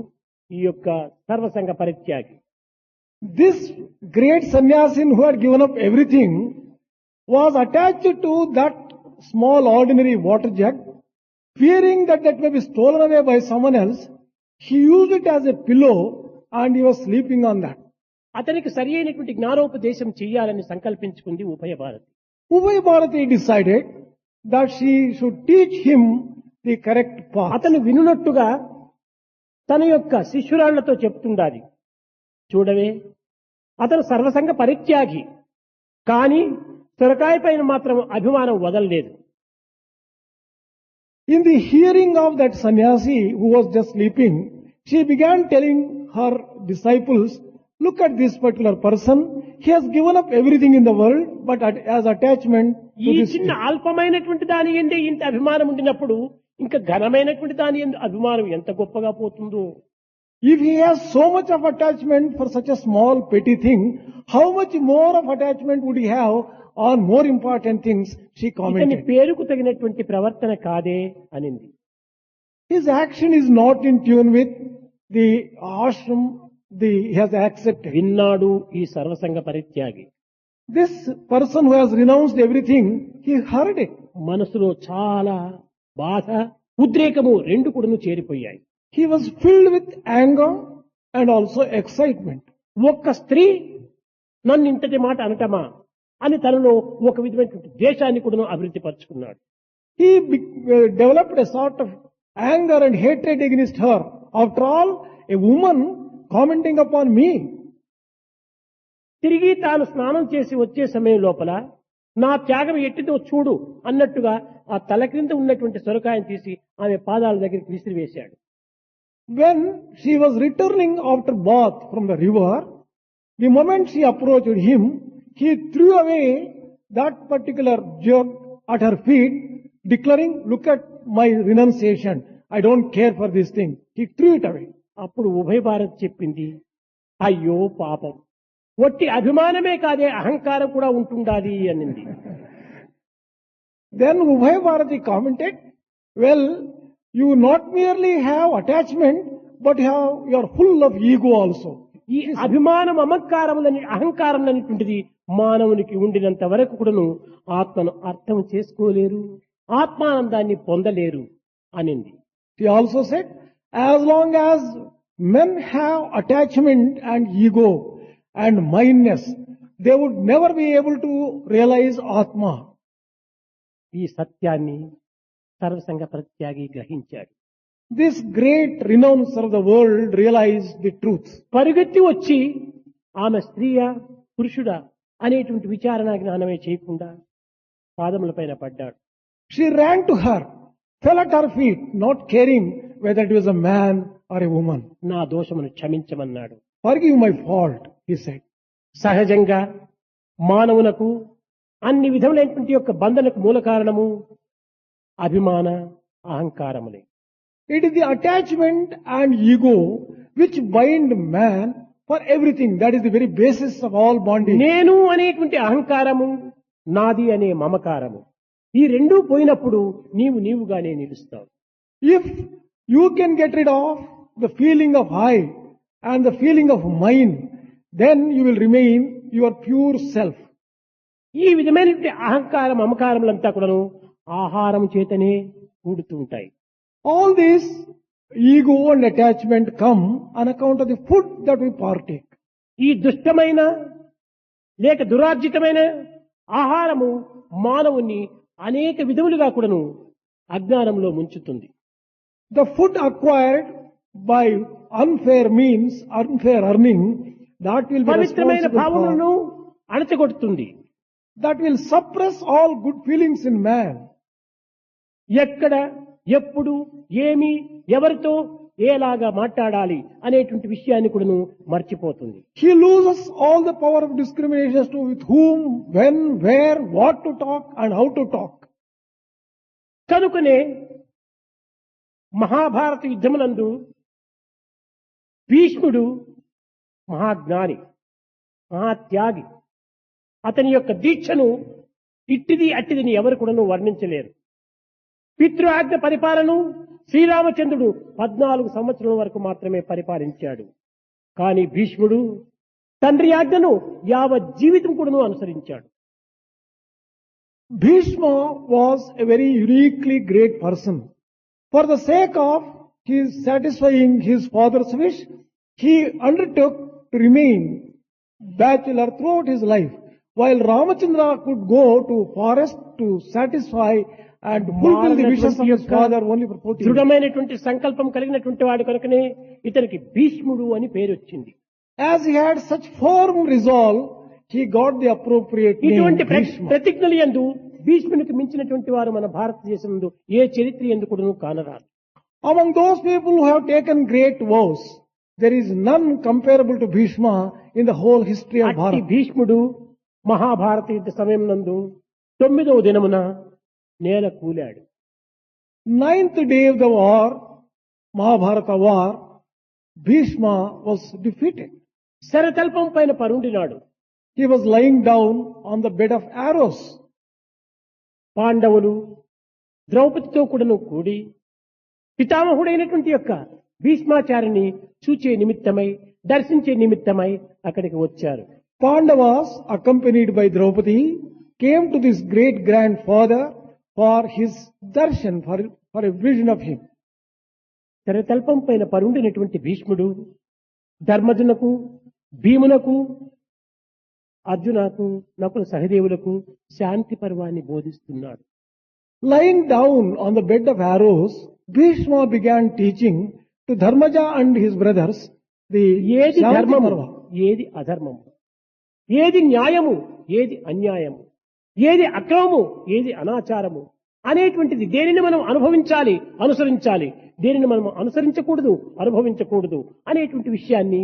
ఈ యొక్క సర్వసంగ పరిత్యాగి. This great sannyasin who had given up everything was attached to that small ordinary water jug, fearing that may be stolen away by someone else. He used it as a pillow and he was sleeping on that. అతనికి సరి అయినటువంటి జ్ఞానోపదేశం చెయ్యాలని సంకల్పించుకుంది ఉభయ Bharati. Ubhaya Bharati decided that she should teach him the correct path. అతను వినున్నట్టుగా తన యొక్క శిష్యురాళ్లతో చెప్తుండాలి. చూడవే, అతను సర్వసంగ పరిత్యాగి, కానీ సొరకాయ పైన మాత్రం అభిమానం వదలలేదు. In the hearing of that sannyasi who was just sleeping, she began telling her disciples, look at this particular person. He has given up everything in the world, but as attachment ఈ to this. చిన్న అల్పమైనటువంటి దాని ఎందే ఇంత అభిమానం ఉండినప్పుడు ఇంకా ఘనమైనటువంటి దాని ఎందు అభిమానం ఎంత గొప్పగా పోతుందో. If he has so much of attachment for such a small petty thing, how much more of attachment would he have on more important things? She ఇతని commented. పేరుకు తగినటువంటి ప్రవర్తన కాదే అనింది. His action is not in tune with the ashram he has accepted. విన్నాడు ఈ సర్వసంగ పరిత్యాగి. This person who has renounced everything, he heard it. మనసులో చాలా బాధ, ఉద్రేకము రెండు కూడాను చేరిపోయాయి. He was filled with anger and also excitement. ఒక్క స్త్రీ నన్ను ఇంతటి మాట అనటమా అని తనలో ఒక విధమైనటువంటి ద్వేషాన్ని కూడా అభివృద్ధి పరుచుకున్నాడు. He developed a sort of anger and hatred against her. After all, a woman commenting upon me. తిరిగి తాను స్నానం చేసి వచ్చే సమయం లోపల నా త్యాగం ఎట్టిదో చూడు అన్నట్టుగా ఆ తల క్రింద ఉన్నటువంటి సొరకాయను తీసి ఆమె పాదాల దగ్గరికి విసిరివేశాడు. When she was returning after bath from the river, the moment she approached him, he threw away that particular jug at her feet, declaring, look at my renunciation. I don't care for this thing. He threw it away. అప్పుడు ఉభయ భారత్ చెప్పింది, అయ్యో పాపం, ఒట్టి అభిమానమే కాదే అహంకారం కూడా ఉంటుండాలి అనింది. Then Ubhaya Bharati commented, well, you not merely have attachment, but you are full of ego also. ఈ అభిమానం అహంకారం అనేటువంటిది మానవునికి ఉండినంత వరకు కూడాను ఆత్మను అర్థం చేసుకోలేరు, ఆత్మానందాన్ని పొందలేరు అనింది. He also said, as long as men have attachment and ego and mindness, they would never be able to realize Atma. ఈ సత్యాన్ని సర్వసంగ ప్రత్యాగి గ్రహించాడు. This great renouncer of the world realized the truth. పరుగెత్తి వచ్చి ఆమె స్త్రీయా పురుషుడా అనేటువంటి విచారణ జ్ఞానమే చేయకుండా పాదములపైన పడ్డాడు. She ran to her, fell at her feet, not caring whether it was a man or a woman. నా దోషమును క్షమించమన్నాడు. Forgive my fault, he said. సహజంగా మానవునకు అన్ని విధములైనటువంటి యొక్క బంధనకు మూల కారణము అభిమాన అహంకారములే. It is the attachment and ego which bind man for everything. That is the very basis of all bonding. నేను అనేటువంటి అహంకారము, నాది అనే మమకారము, ఈ రెండూ పోయినప్పుడు నీవుగానే నిలుస్తావు. If you can get rid of the feeling of I and the feeling of mine, then you will remain your pure self. ఈ విధమైనటువంటి అహంకార మమకారములంతా కూడాను ఆహారం చేతనే కూడుతూ ఉంటాయి. All this ego and attachment come on account of the food that we partake. ఈ దుష్టమైన లేక దురార్జితమైన ఆహారము మానవుని అనేక విధములుగా కూడాను అజ్ఞానంలో ముంచుతుంది. The food acquired by unfair means, unfair earning, that will be పవిత్రమైన responsible భావములను for, అణచగొడుతుంది. that will suppress all good feelings in man. ఎక్కడ ఎప్పుడు ఏమి ఎవరితో ఏలాగా మాట్లాడాలి అనేటువంటి విషయాన్ని కూడాను మర్చిపోతుంది. He loses all the power of discrimination as to with whom, when, where, what to talk and how to talk. కనుకనే మహాభారత యుద్ధమునందు భీష్ముడు మహాజ్ఞాని, మహాత్యాగి. అతని యొక్క దీక్షను ఇట్టిది అట్టిదిని ఎవరు కూడాను వర్ణించలేరు. పితృ ఆజ్ఞ పరిపాలన శ్రీరామచంద్రుడు 14 సంవత్సరాల వరకు మాత్రమే పరిపాలించాడు. కానీ భీష్ముడు తండ్రి ఆజ్ఞను యావత్ జీవితం కూడాను అనుసరించాడు. Bhishma was a very uniquely great person. For the sake of his satisfying his father's wish, he undertook to remain bachelor throughout his life. While Ramachandra could go to forest to satisfy and fulfill the wishes of his father only for 40 years. దృఢమైనటువంటి సంకల్పం కలిగినటువంటి వాడు కనుకనే ఇతనికి భీష్ముడు అని పేరు వచ్చింది. As he had such firm resolve, he got the appropriate name ఇటువంటి Bhishma. ప్రతిజ్ఞలు యందు భీష్మునికి మించినటువంటి వారు మన భారతదేశంలో ఏ చరిత్ర యందు కూడాను కానరాదు. Among those people who have taken great vows, there is none comparable to Bhishma in the whole history of అట్టి Bharat. భీష్ముడు మహాభారత యుద్ధ సమయం నందు 9వ దినమున నేల కూలాడు. 9th day of the war, Mahabharata war, Bhishma was defeated. శరతల్పం పైన పరుండినాడు. He was lying down on the bed of arrows. పాండవులు ద్రౌపదితో కూడాను కూడి పితామహుడైనటువంటి యొక్క భీష్మాచార్యుని చూచే నిమిత్తమై, దర్శించే నిమిత్తమై అక్కడికి వచ్చారు. Pandavas, accompanied by Draupadi, came to this great grandfather for his darshan, for a vision of him. శరతల్పం పైన పరుండినటువంటి భీష్ముడు ధర్మజునకు, భీమునకు, అర్జునకు, నకుల సహదేవులకు శాంతి పర్వాన్ని బోధిస్తున్నాడు. Lying down on the bed of arrows, Bhishma began teaching to Dharmaja and his brothers the ఏది Shanti ధర్మము, Parva. ఏది అధర్మము, ఏది న్యాయము, ఏది అన్యాయము, ఏది అక్రమము, ఏది అనాచారము అనేటువంటిది దేనిని మనం అనుభవించాలి, అనుసరించాలి, దేనిని మనం అనుసరించకూడదు, అనుభవించకూడదు అనేటువంటి విషయాన్ని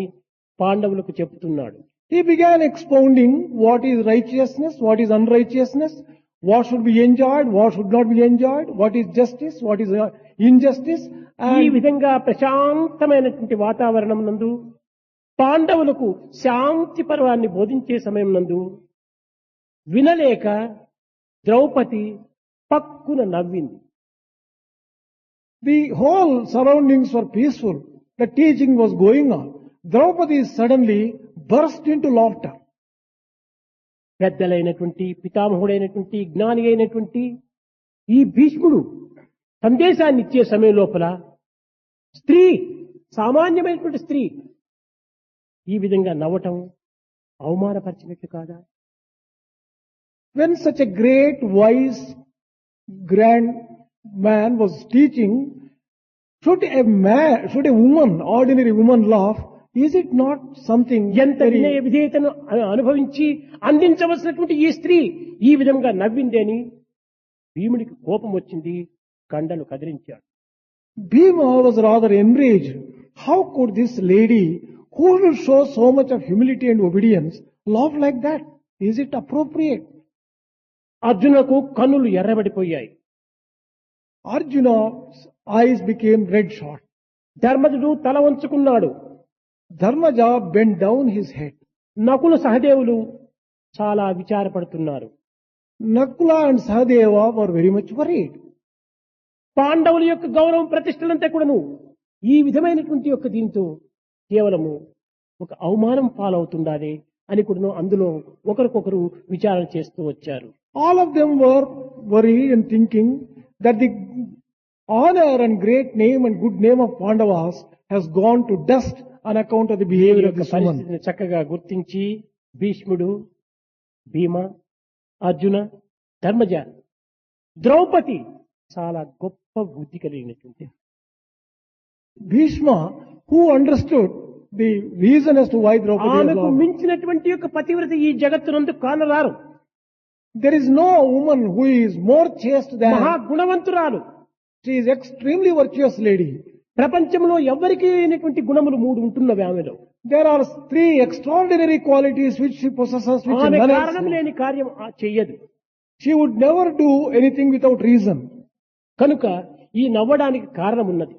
పాండవులకు చెబుతున్నాడు. He began expounding what is righteousness, what is unrighteousness, what should be enjoyed, what should not be enjoyed, what is justice, what is injustice. ఈ And విధంగా ప్రశాంతమైనటువంటి వాతావరణం నందు పాండవులకు శాంతి పర్వాన్ని బోధించే సమయం నందు వినలేక ద్రౌపది పక్కున నవ్వింది. the whole surroundings were peaceful. The teaching was going on. Draupadi suddenly burst into laughter. పెద్దలైనటువంటి పితామహుడైనటువంటి జ్ఞాని అయినటువంటి ఈ భీష్ముడు సందేశాన్ని ఇచ్చే సమయం లోపల స్త్రీ, సామాన్యమైనటువంటి స్త్రీ ఈ విధంగా నవ్వటం అవమానపరిచినట్లు కాదా? When such a great, wise, grand man was teaching, should a woman, ordinary woman laugh? Is it not something ఎంత వినయ విధేయతను అనుభవించి అందించవలసినటువంటి ఈ స్త్రీ ఈ విధంగా నవ్విందేని భీముడికి కోపం వచ్చింది, కండలు కదిలించాడు. Bhima was rather enraged. How could this lady, who will show so much of humility and obedience, laugh like that? Is it appropriate? అర్జునకు కన్నులు ఎర్రబడిపోయాయి. Arjuna's eyes became red shot. ధర్మజుడు తల వంచుకున్నాడు. Dharmaja bent down his head. Nakula సహదేవులు చాలా విచారపడుతున్నారు. Nakula and Sahadeva were very much worried. పాండవుల యొక్క గౌరవం ప్రతిష్టలంతా కూడాను ఈ విధమైనటువంటి యొక్క దీంతో కేవలము ఒక అవమానం పాలవుతుండాలి అని కూడాను అందులో ఒకరికొకరు విచారణ చేస్తూ వచ్చారు. All of them were worried and thinking that the honor and great name and good name of Pandavas has gone to dust on account of the ఈ behavior of యొక్క this woman. పరిస్థితిని చక్కగా గుర్తించి భీష్ముడు, భీమ, అర్జున, ధర్మజ, ద్రౌపది చాలా గొప్ప బుద్ధి కలిగినటువంటి Bhishma, who understood the reason as to why Draupadi was ఆమెకు lost. మించినటువంటి యొక్క పతివ్రత ఈ జగత్తునందు కానరారు. There is no woman who is more chaste మహా than, గుణవంతురాలు. she is extremely virtuous lady. ప్రపంచంలో ఎవరికి లేనటువంటి గుణములు మూడు ఉంటున్నవి ఆమెలో. There are three extraordinary qualities which she possesses, which ఆమె none else కారణం has. లేని కార్యం చెయ్యదు. She would never do anything without reason. కనుక ఈ నవ్వడానికి కారణం ఉన్నది.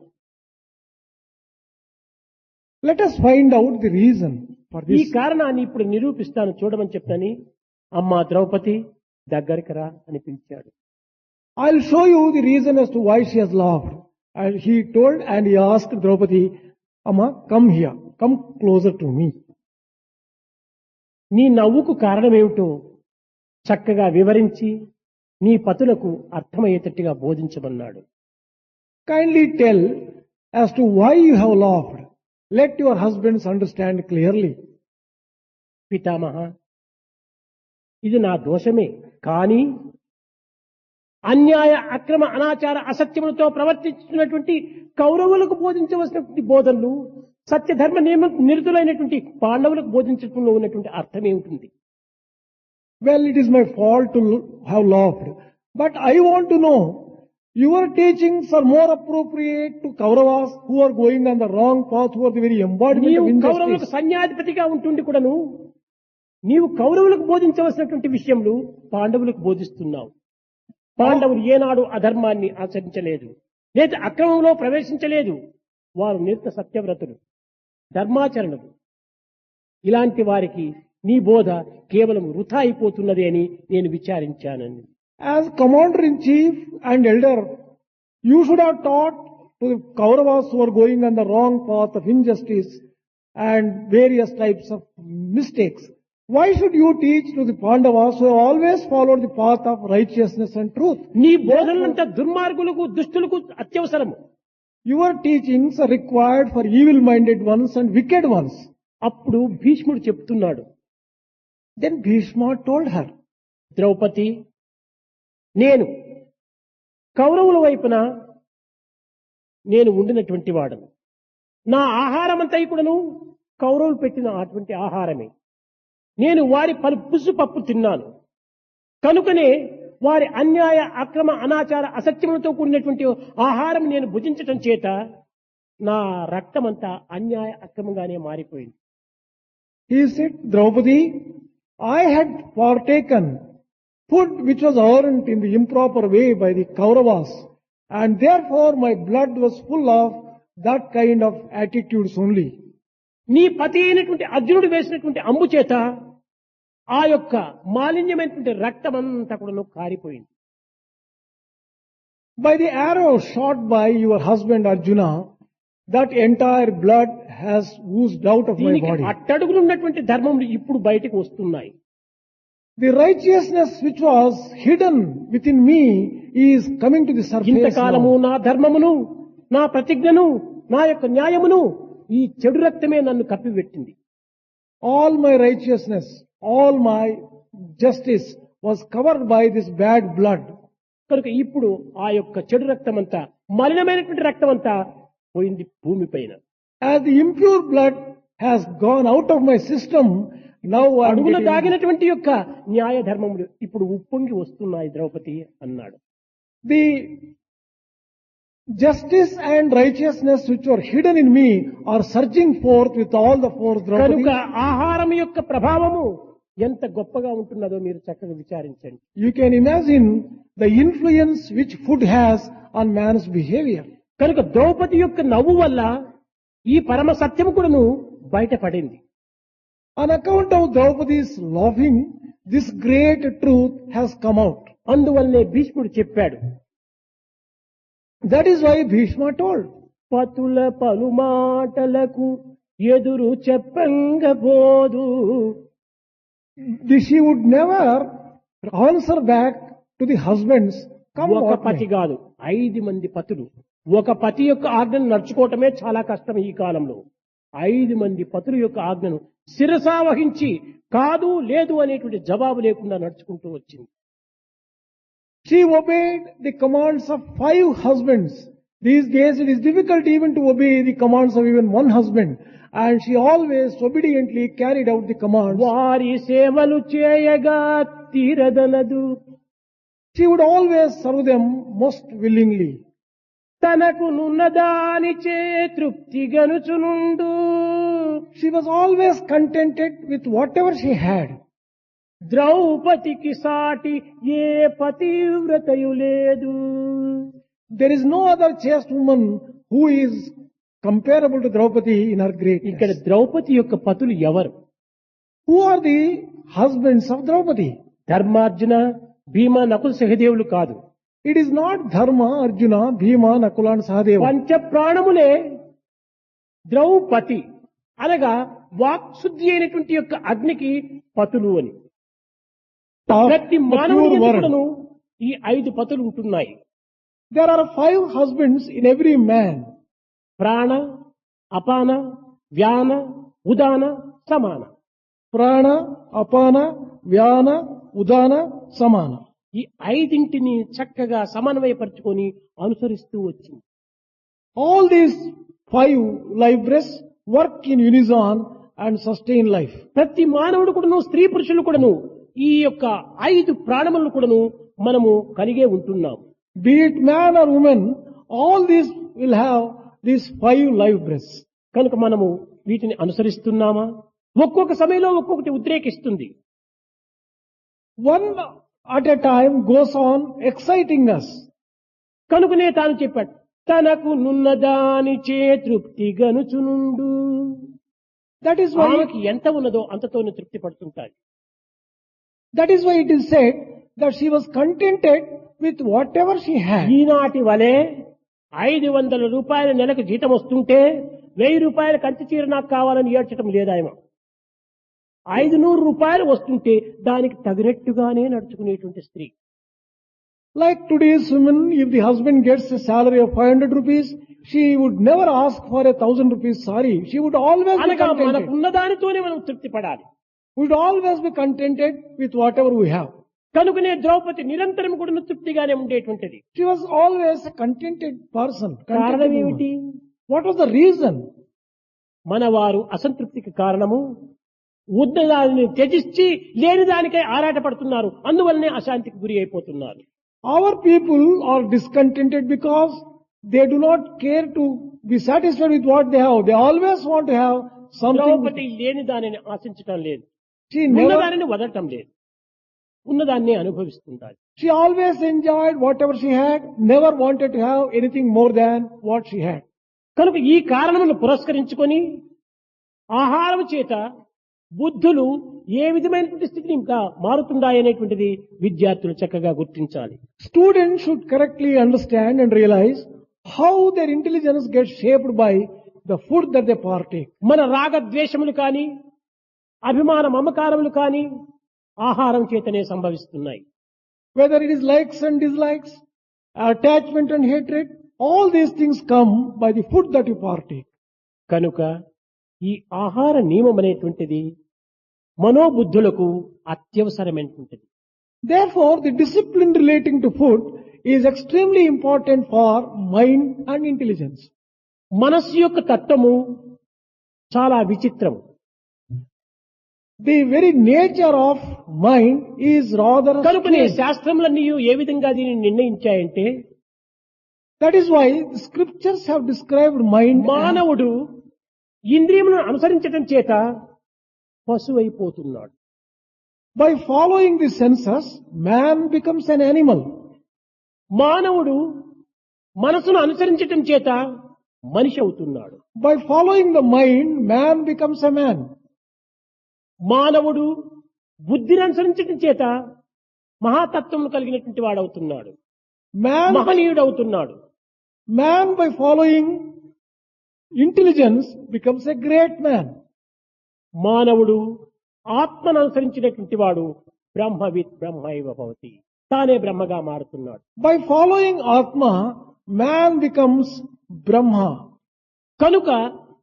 Let us find out the reason for ఈ this. కారణాన్ని ఇప్పుడు నిరూపిస్తాను చూడమని చెప్పని అమ్మా ద్రౌపది దగ్గరికి రా అని పిలిచాడు. I'll show you the reason as to why she has laughed. And he told and he asked Draupadi, Amma, come here, come closer to me. నీ నవ్వుకు కారణమేమిటో చక్కగా వివరించి నీ పతులకు అర్థమయ్యేటట్టుగా బోధించమన్నాడు. Kindly tell as to why you have laughed. Let your husbands understand clearly. పితామహ, ఇది నా దోషమే, కానీ అన్యాయ అక్రమ అనాచార అసత్యములతో ప్రవర్తిస్తున్నటువంటి కౌరవులకు బోధించవలసినటువంటి బోధనలు సత్యధర్మ నియమ నిరుతులైనటువంటి పాండవులకు బోధించడంలో ఉన్నటువంటి అర్థం ఏమిటి? Well, it is my fault to have laughed. But I want to know, your teachings are more appropriate to Kauravas who are going on the wrong path, who are the very embodiment నీవు of కౌరవులకు injustice. సైన్యాధిపతిగా ఉంటుండి కూడాను నీవు కౌరవులకు బోధించవలసినటువంటి విషయములు పాండవులకు బోధిస్తున్నావు. పాండవులు ఏనాడు అధర్మాన్ని ఆచరించలేదు, లేదా అక్రమంలో ప్రవేశించలేదు. వారు నిత్య సత్యవ్రతులు, ధర్మాచరణలు. ఇలాంటి వారికి నీ బోధ కేవలం వృథా అయిపోతున్నది అని నేను విచారించానని. As commander-in-chief and elder, you should have taught to the Kauravas who are going on the wrong path of injustice and various types of mistakes. Why should you teach to the Pandavas who have always followed the path of righteousness and truth? నీ బోధనలంతా దుర్మార్గులకు, దుష్టులకు అత్యవసరము. Your teachings are required for evil-minded ones and wicked ones. అప్పుడు భీష్ముడు చెప్తున్నాడు, Then Bhishma told her, Draupadi, నేను కౌరవుల వైపున నేను ఉండినటువంటి వాడను. నా ఆహారం అంతా కూడాను కౌరవులు పెట్టిన అటువంటి ఆహారమే. నేను వారి పులుసు పప్పు తిన్నాను. కనుకనే వారి అన్యాయ అక్రమ అనాచార అసత్యములతో కూడినటువంటి ఆహారం నేను భుజించటం చేత నా రక్తమంతా అన్యాయ అక్రమంగానే మారిపోయింది. he said, Draupadi, I had partaken food which was earned in the improper way by the Kauravas, and therefore my blood was full of that kind of attitudes only. నీ పతి అయినటువంటి అర్జునుడు వేసినటువంటి అంబు చేత ఆ యొక్క మాలిన్యమైనటువంటి రక్తం అంతా కూడా కారిపోయింది. By the arrow shot by your husband Arjuna, that entire blood has oozed out of my దీనికి body. అట్టడుగులు ఉన్నటువంటి ధర్మములు ఇప్పుడు బయటకు వస్తున్నాయి. The righteousness which was hidden within me is coming to the surface ఇంతకాలము now. నా ధర్మమును, నా ప్రతిజ్ఞను, నా యొక్క న్యాయమును ఈ చెడు రక్తమే నన్ను కప్పిపెట్టింది. All my righteousness, all my justice was covered by this bad blood. కనుక ఇప్పుడు ఆ యొక్క చెడు రక్తం అంతా, మలినమైనటువంటి రక్తం అంతా పోయింది భూమి పైన. As the impure blood has gone out of my system, now I am అడుగున getting దాగినటువంటి యొక్క న్యాయ ధర్మములు ఇప్పుడు ఉప్పొంగి వస్తున్నాయి ద్రౌపది అన్నాడు. the justice and righteousness which were hidden in me are surging forth with all the force, కనుక Draupadi. ఆహారం యొక్క ప్రభావము ఎంత గొప్పగా ఉంటున్నదో మీరు చక్కగా విచారించండి. You can imagine the influence which food has on man's behavior. కనుక ద్రౌపది యొక్క నవ్వు వల్ల ఈ పరమ సత్యము కూడాను బయటపడింది. On account of Draupadi's laughing, this great truth has come out. అందువల్లనే భీష్ముడు చెప్పాడు, That is why Bhishma told, పతుల పలుమాటలకు ఎదురు చెప్పంగబోదు. she would never answer back to the husbands. Come ఒక what పతి may. కాదు, 5 మంది పతులు. ఒక పతి యొక్క ఆజ్ఞను నడుచుకోవటమే చాలా కష్టం ఈ కాలంలో. 5 మంది పతుల యొక్క ఆజ్ఞను శిరసావహించి కాదు లేదు అనేటువంటి జవాబు లేకుండా నడుచుకుంటూ వచ్చింది. She obeyed the commands of 5 husbands. These days it is difficult even to obey the commands of even one husband. And she always obediently carried out the commands. వారి సేవలు చేయగా తీరదనదు. She would always serve them most willingly. తనకు నున్నదానిచే తృప్తి గనుచునుండు. She was always contented with whatever she had. ద్రౌపదికి సాటి ఏ పతివ్రతయు లేదు. There is no other chaste woman who is comparable to Draupadi in her ఇక్కడ greatness. Draupadi యొక్క పతులు ఎవరు? Who are the husbands of Draupadi? ధర్మార్జున, భీమ, నకుల, సహదేవులు కాదు. It is not Dharma, Arjuna, Bhima, Nakula and Sahadeva. పంచ ప్రాణములే ద్రౌపది అనగా వాక్శుద్ధి అయినటువంటి యొక్క అగ్నికి పతులు అని. Of ప్రతి the మానవుని pure word. ఎందుకును ఈ 5 పతులు ఉంటున్నాయి. There are 5 husbands in every man. ప్రాణ, అపాన, వ్యాన, ఉదాన, సమాన. Prana, Apana, Vyana, Udana, Samana. ఈ 5ంటిని చక్కగా సమన్వయపరుచుకొని అనుసరిస్తూ వచ్చింది. All these 5 life breaths work in unison and sustain life. ప్రతి మానవుడు కూడాను, స్త్రీ పురుషులు కూడాను ఈ యొక్క 5 ప్రాణములను కూడాను మనము కలిగే ఉంటున్నాం. Be it man or woman, all these will have these 5 life breaths. కనుక మనము వీటిని అనుసరిస్తున్నామా? ఒక్కొక్క సమయంలో ఒక్కొక్కటి ఉద్రేకిస్తుంది. One at a time goes on exciting us. కనుకనే తాను చెప్పాడు, తనకు నున్నదానిచే తృప్తి గనుచునుండు. That is why ఆమెకి ఎంత ఉన్నదో అంతతోనే తృప్తి పడుతుంటాడు. it is said that she was contented with whatever she had. ఈనాటి వలె 500 రూపాయల నెలకు జీతం వస్తుంటే 1000 రూపాయల కంచి చీర నాకు కావాలని ఏడ్చడం లేదాయమ. 500 రూపాయలు వస్తుంటే దానికి తగినట్టుగానే నడుచుకునేటువంటి స్త్రీ. Like today's women, if the husband gets a salary of 500 rupees, she would never ask for a 1000 rupees sari. She would always be అనగా contented. మనకున్న దానితోనే మనం తృప్తి పడాలి. We would always be contented with whatever we have. కనుకనే ద్రౌపది నిరంతరం కూడా తృప్తిగానే ఉండేటువంటిది. She was always a contented person. contented కారణం woman. ఏమిటి? What was the reason? మన వారు అసంతృప్తికి కారణము ఉన్న దానిని త్యజించి లేని దానికై ఆరాటపడుతున్నారు. అందువల్లనే అశాంతికి గురి అయిపోతున్నారు. Our people are discontented because they do not care to be satisfied with what they have. They always want to have something. Draupadi లేని దానిని ఆశించటం లేదు, She ఉన్న never, దానిని వదలటం లేదు, ఉన్నదాన్ని అనుభవిస్తుంటారు. she always enjoyed whatever she had, never wanted to have anything more than what she had. కనుక ఈ కారణములను పురస్కరించుకొని ఆహారం చేత బుద్ధులు ఏ విధమైనటువంటి స్థితిని ఇంకా మారుతుందాయనేటువంటిది విద్యార్థులు చక్కగా గుర్తించాలి. Students should correctly understand and realize how their intelligence gets shaped by the food that they partake. మన రాగద్వేషములు కానీ అభిమాన మమకారములు కానీ ఆహారం చేతనే సంభవిస్తున్నాయి. Whether it is likes and dislikes, attachment and hatred, all these things come by the food that you partake. కనుక ఈ ఆహార నియమం అనేటువంటిది మనోబుద్ధులకు అత్యవసరమైనటువంటిది. Therefore, the discipline relating to food is extremely important for mind and intelligence. మనస్సు యొక్క తత్వము చాలా విచిత్రం. The very nature of mind is rather కనుకనే strange. శాస్త్రములన్నీ ఏ విధంగా దీనిని నిర్ణయించాయంటే, That is why the scriptures have described mind as మానవుడు ఇంద్రియములను అనుసరించడం చేత పశువైపోతున్నాడు. by following the senses, man becomes an animal. మానవుడు మనసును అనుసరించటం చేత మనిషి అవుతున్నాడు. By following the mind, man becomes a man. మానవుడు బుద్ధిని అనుసరించటం చేత మహాతత్వము కలిగినటువంటి వాడవుతున్నాడు, Man, మహనీయుడు అవుతున్నాడు. man by following intelligence becomes a great man. మానవుడు ఆత్మను అనుసరించినటువంటి వాడు బ్రహ్మవిత్ బ్రహ్మైవ భవతి, తానే బ్రహ్మగా మారుతున్నాడు. By following Atma, man becomes Brahma. కనుక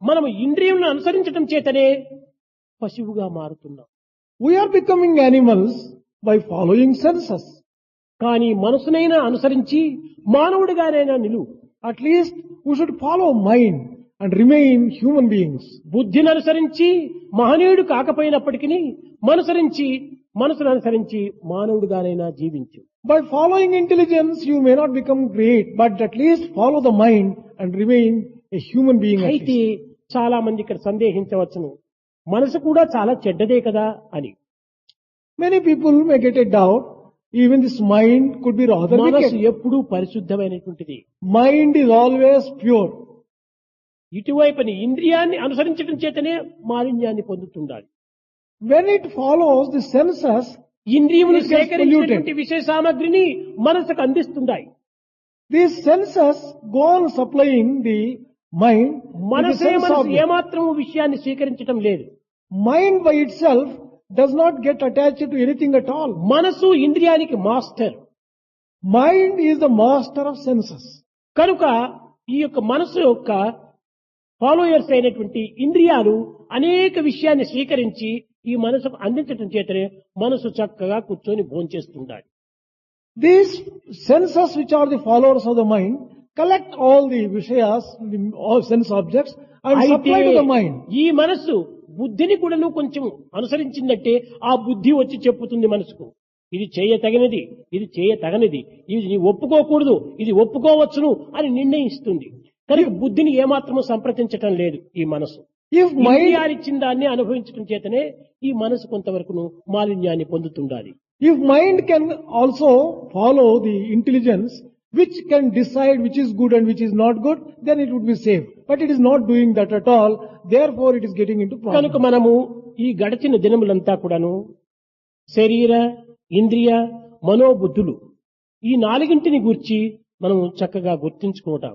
మనము ఇంద్రియములను అనుసరించటం చేతనే పశువుగా మారుతున్నాం. We are becoming animals by following senses. కానీ మనసునైనా అనుసరించి మానవుడిగానైనా నిలువు. At least we should follow mind and remain human beings. బుద్ధిని అనుసరించి మహనీయుడు కాకపోయినప్పటికీ మనసును అనుసరించి మానవుడిగానైనా జీవించు. By following intelligence, you may not become great, but at least follow the mind and remain a human being. At అయితే least. చాలా మంది ఇక్కడ సందేహించవచ్చును, మనసు కూడా చాలా చెడ్డదే కదా అని. Many people may get a doubt, even this mind could be rather మనసు wicked. ఎప్పుడూ పరిశుద్ధమైనటువంటిది. Mind is always pure. ఇటువైపుని ఇంద్రియాన్ని అనుసరించడం చేతనే మాలిన్యాన్ని పొందుతుండాలి. When it follows the senses, ఇంద్రియములు it gets సేకరించినటువంటి polluted. విషయ సామగ్రిని మనసుకు అందిస్తుంటాయి. These senses go on supplying the mind with the మనసు sense object. ఏమాత్రము విషయాన్ని స్వీకరించడం లేదు. Mind by itself does not get attached to anything at all. మనసు ఇంద్రియానికి master. Mind is the master of senses. కనుక ఈ యొక్క మనసు యొక్క ఫాలోయర్స్ అయినటువంటి ఇంద్రియాలు అనేక విషయాన్ని స్వీకరించి ఈ మనసుకు అందించడం చేతనే మనసు చక్కగా కూర్చొని భోంచేస్తుండాలి. These senses, which are the followers of the mind, collect all the vishayas, all sense objects, and అయితే supply to the mind. ఈ మనసు బుద్ధిని కూడాను కొంచెం అనుసరించిందంటే ఆ బుద్ధి వచ్చి చెప్పుతుంది మనసుకు, ఇది చేయతగినది, ఇది చేయతగనిది, ఇది నీ ఒప్పుకోకూడదు, ఇది ఒప్పుకోవచ్చును అని నిర్ణయిస్తుంది. కనుక బుద్ధిని ఏమాత్రము సంప్రదించటం లేదు ఈ మనసు. If mind, ఇంద్రియాలిచ్చిన దాన్ని అనుభవించడం చేతనే ఈ మనసు కొంతవరకును మాలిన్యాన్ని పొందుతుండాలి. if mind can also follow the intelligence, which can decide which is good and which is not good, then it would be safe. But it is not doing that at all. Therefore, it is getting into కనుక problems. మనము ఈ గడిచిన దినములంతా కూడాను శరీర, ఇంద్రియ, మనోబుద్ధులు ఈ నాలుగింటిని గూర్చి మనము చక్కగా గుర్తించుకోవటం.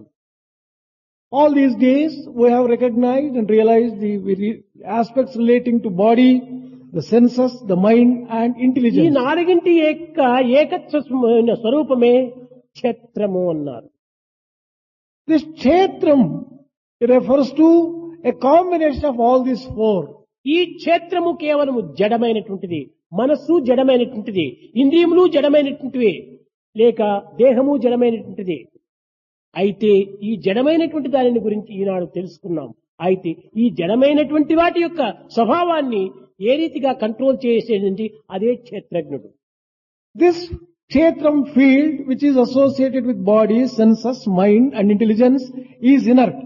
All these days, we have recognized and realized the very aspects relating to body, the senses, the mind, and ఈ intelligence. నాలుగింటి యొక్క ఏకత్వమైన స్వరూపమే క్షేత్రము అన్నారు. This kshetram refers to a combination of all these four. ఈ క్షేత్రము కేవలము జడమైనటువంటిది, మనస్సు జడమైనటువంటిది, ఇంద్రియములు జడమైనటువంటివి, లేక దేహము జడమైనటువంటిది. అయితే ఈ జడమైనటువంటి దానిని గురించి ఈనాడు తెలుసుకున్నాం. అయితే ఈ జడమైనటువంటి వాటి యొక్క స్వభావాన్ని ఏ రీతిగా కంట్రోల్ చేసేది అదే క్షేత్రజ్ఞుడు. This kshetram field, which is associated with body, senses, mind, and intelligence, is inert.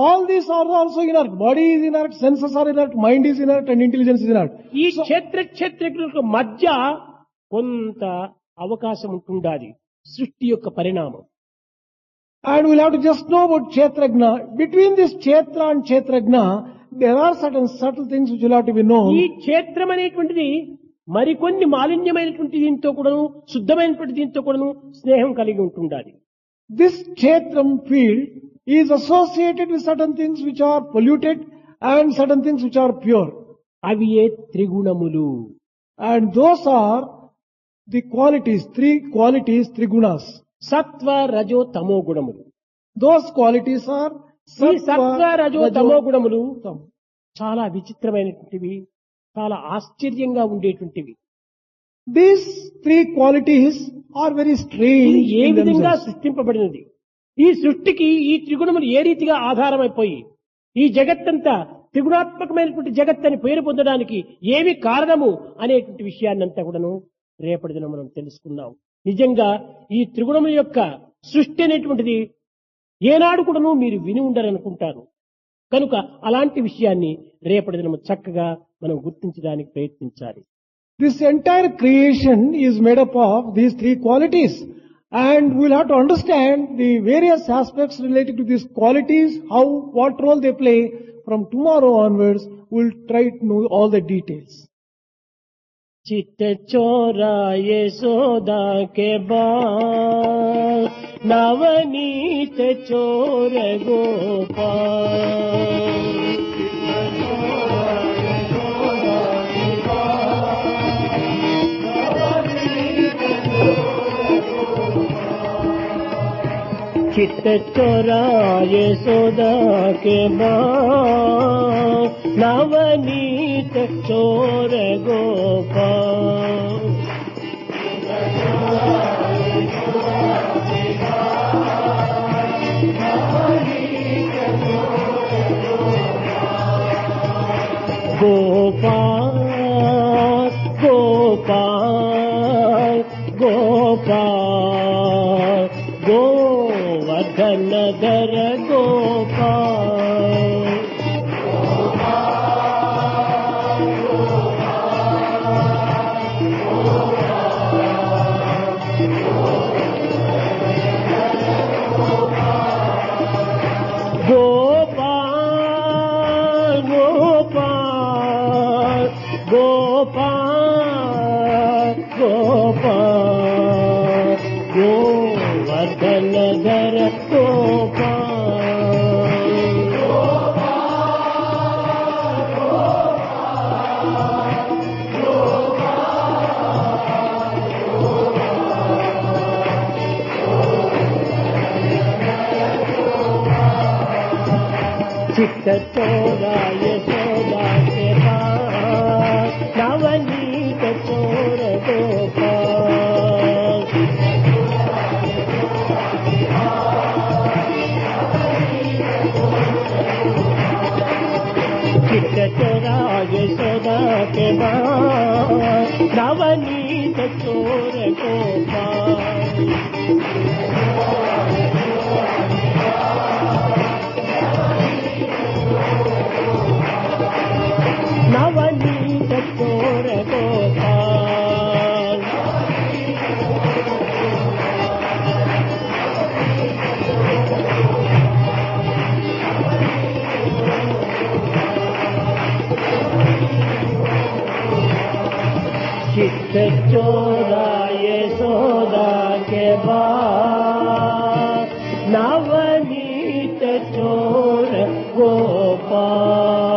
All these are also inert. Body is inert, senses are inert, mind is inert, and intelligence is inert. ఈ క్షేత్రజ్ఞులకు మధ్య కొంత అవకాశం ఉంటుండాలి, సృష్టి యొక్క పరిణామం. And we'll have to just know about Kshetrajna. Between this Kshetra and Kshetrajna, there are certain subtle things which will have to be ఈ known. క్షేత్రం అనేటువంటిది మరికొన్ని మాలిన్యమైనటువంటి దీంతో కూడాను, శుద్ధమైనటువంటి దీంతో కూడాను స్నేహం కలిగి ఉంటుండాలి. This Kshetram field is associated with certain things which are polluted and certain things which are pure. అవి ఏ త్రిగుణములు. And those are the qualities, three qualities, three gunas. సత్వ రజో తమో గుణములు. Those qualities are ఈ సత్వ రజో తమో గుణములు tam. చాలా విచిత్రమైనటువంటివి, చాలా ఆశ్చర్యంగా ఉండేటువంటివి. These three qualities are very ఇది strange ఏ in విధంగా themselves. సృష్టింపబడినది, ఈ సృష్టికి ఈ త్రిగుణములు ఏ రీతిగా ఆధారమైపోయి ఈ జగత్తంతా త్రిగుణాత్మకమైనటువంటి జగత్ అని పేరు పొందడానికి ఏమి కారణము అనేటువంటి విషయాన్నంతా కూడాను రేపటి దినం మనం తెలుసుకుందాం. నిజంగా ఈ త్రిగుణముల యొక్క సృష్టి అనేటువంటిది ఏనాడు కూడాను మీరు విని ఉండరనుకుంటారు. కనుక అలాంటి విషయాన్ని రేపటి దినం చక్కగా మనం గుర్తించడానికి ప్రయత్నించాలి. This entire creation is made up of these three qualities, and we'll have to understand the various aspects related to these qualities, how, what role they play. From tomorrow onwards, we'll try to know all the details. चित्त चोरा यशोदा के बाल नवनीत चोर गोपाल चित्त चोरा यशोदा के बाल नवनीत चोर गोपाल गोपाल गोपाल गोपाल गोवर्धन धर गोपाल गोपाल गोपाल गोपाल गोपाल गोवर्धन धर चित्त चोरा यशोदा के पास नवनीत चोर गोपाल चित्त चोरा यशोदा के पास नवनीत चोर गोपाल नवनीत चोर गोपाल चित्त चोरा यशोदा के बाद नवनीत चोर गोपाल